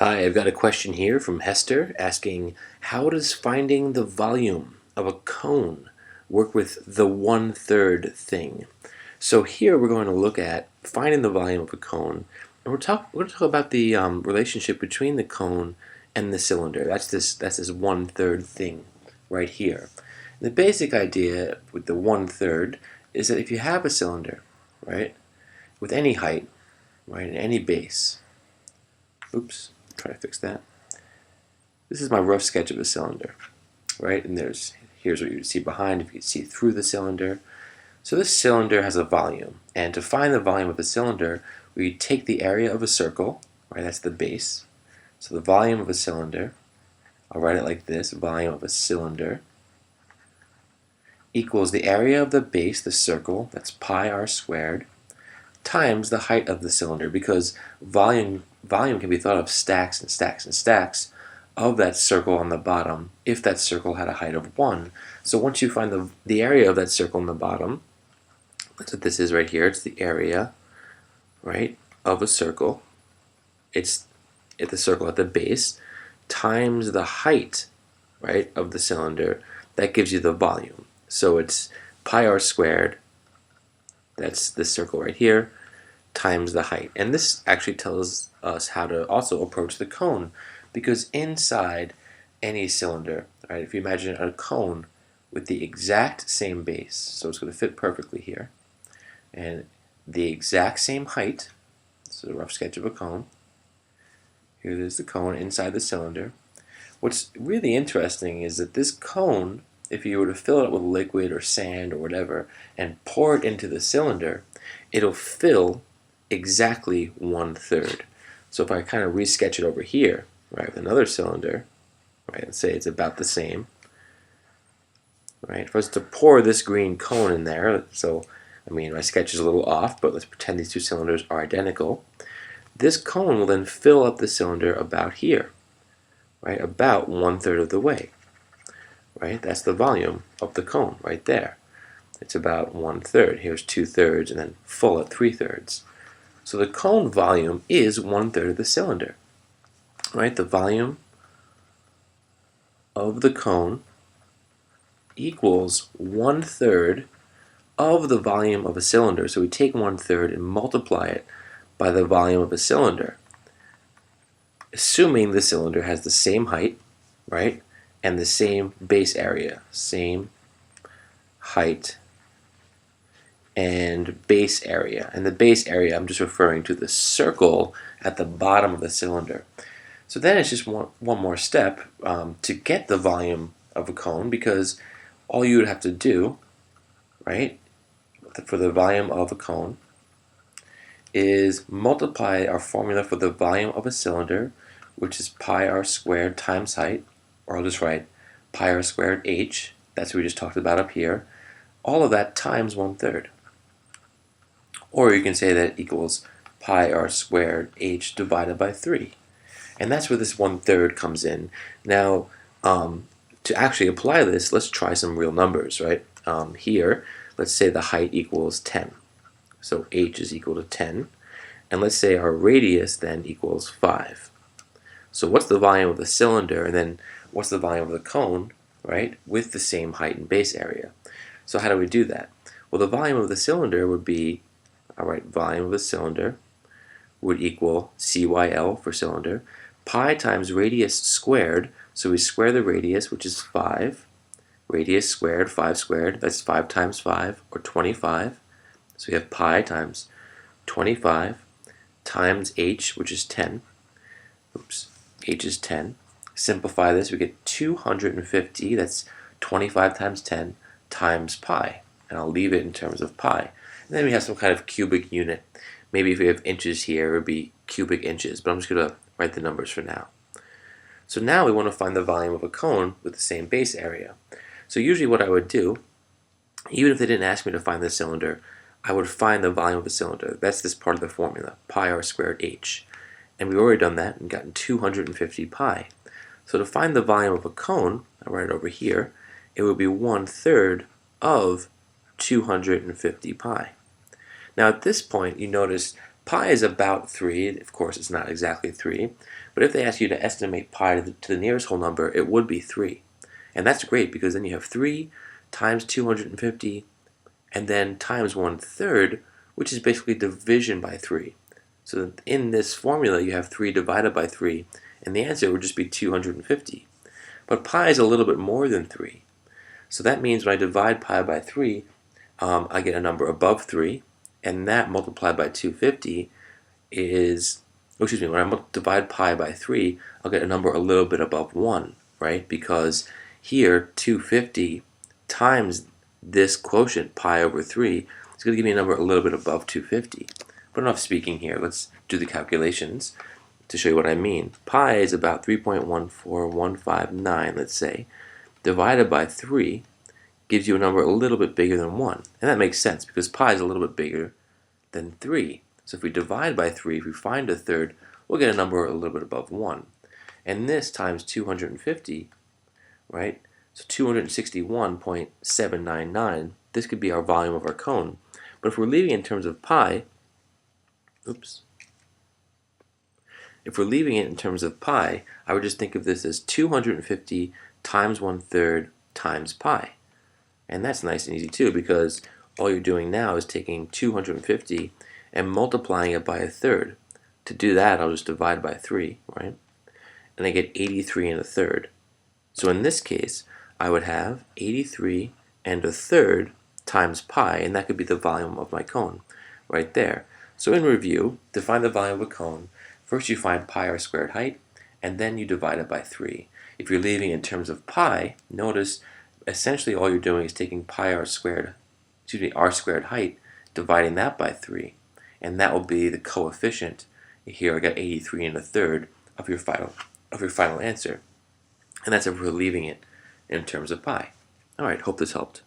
Hi, I've got a question here from Hester asking, how does finding the volume of a cone work with the 1/3 thing? So here we're going to look at finding the volume of a cone, and we're going to talk about the relationship between the cone and the cylinder. That's this 1/3 thing right here. The basic idea with the 1/3 is that if you have a cylinder, right, with any height, right, and any base, oops, try to fix that. This is my rough sketch of a cylinder, right? And here's what you see behind if you can see through the cylinder. So this cylinder has a volume, and to find the volume of the cylinder, we take the area of a circle, right? That's the base. So the volume of a cylinder, I'll write it like this: volume of a cylinder equals the area of the base, the circle, that's pi r squared, times the height of the cylinder, because volume can be thought of stacks and stacks and stacks of that circle on the bottom if that circle had a height of 1. So once you find the area of that circle on the bottom, that's what this is right here. It's the area, right, of a circle. It's at the circle at the base times the height, right, of the cylinder. That gives you the volume. So it's pi r squared, that's the circle right here, times the height. And this actually tells us how to also approach the cone, because inside any cylinder, right, if you imagine a cone with the exact same base, so it's going to fit perfectly here, and the exact same height, this is a rough sketch of a cone. Here is the cone inside the cylinder. What's really interesting is that this cone, if you were to fill it with liquid or sand or whatever and pour it into the cylinder, it'll fill exactly 1/3. So if I kind of resketch it over here, right, with another cylinder, right, let's say it's about the same, right, if I was to pour this green cone in there, so I mean my sketch is a little off, but let's pretend these two cylinders are identical, this cone will then fill up the cylinder about here, right, about 1/3 of the way, right, that's the volume of the cone right there. It's about 1/3, here's 2/3, and then full at 3/3. So the cone volume is 1/3 of the cylinder, right? The volume of the cone equals 1/3 of the volume of a cylinder. So we take 1/3 and multiply it by the volume of a cylinder, assuming the cylinder has the same height, right, and the same base area, same height and base area. And the base area, I'm just referring to the circle at the bottom of the cylinder. So then it's just one more step to get the volume of a cone, because all you would have to do, right, for the volume of a cone is multiply our formula for the volume of a cylinder, which is pi r squared times height, or I'll just write pi r squared h, that's what we just talked about up here, all of that times 1/3. Or you can say that it equals pi r squared h divided by 3. And that's where this 1/3 comes in. Now, to actually apply this, let's try some real numbers, right? Here, let's say the height equals 10. So h is equal to 10. And let's say our radius then equals 5. So what's the volume of the cylinder, and then what's the volume of the cone, right, with the same height and base area? So how do we do that? Well, the volume of the cylinder would be, all right, volume of the cylinder would equal CYL for cylinder, pi times radius squared, so we square the radius, which is 5, radius squared, 5 squared, that's 5 times 5, or 25, so we have pi times 25 times h, which is 10, oops, h is 10, simplify this, we get 250, that's 25 times 10, times pi, and I'll leave it in terms of pi. And then we have some kind of cubic unit. Maybe if we have inches here, it would be cubic inches, but I'm just going to write the numbers for now. So now we want to find the volume of a cone with the same base area. So usually what I would do, even if they didn't ask me to find the cylinder, I would find the volume of the cylinder. That's this part of the formula, pi r squared h. And we've already done that and gotten 250 pi. So to find the volume of a cone, I'll write it over here, it would be 1/3 of 250 pi. Now at this point, you notice pi is about 3. Of course, it's not exactly 3, But if they ask you to estimate pi to the nearest whole number, it would be 3. And that's great because then you have 3 times 250 and then times 1/3, which is basically division by 3. So in this formula, you have 3 divided by 3, and the answer would just be 250. But pi is a little bit more than 3. So that means when I divide pi by 3, I get a number above 3, and that multiplied by 250 is, when I divide pi by 3, I'll get a number a little bit above 1, right? Because here, 250 times this quotient, pi over 3, is going to give me a number a little bit above 250. But enough speaking here. Let's do the calculations to show you what I mean. Pi is about 3.14159, let's say, divided by 3 gives you a number a little bit bigger than 1. And that makes sense because pi is a little bit bigger than 3. So if we divide by 3, if we find a third, we'll get a number a little bit above 1. And this times 250, right? So 261.799, this could be our volume of our cone. But if we're leaving it in terms of pi, if we're leaving it in terms of pi, I would just think of this as 250 times 1/3 times pi. And that's nice and easy too, because all you're doing now is taking 250 and multiplying it by 1/3. To do that, I'll just divide by 3, right? And I get 83 1/3. So in this case, I would have 83 1/3 times pi, and that could be the volume of my cone right there. So in review, to find the volume of a cone, first you find pi r squared height, and then you divide it by 3. If you're leaving in terms of pi, notice essentially all you're doing is taking pi r squared height, dividing that by 3, and that will be the coefficient. Here I got 83 1/3 of your final answer, and that's if we're leaving it in terms of pi. All right, hope this helped.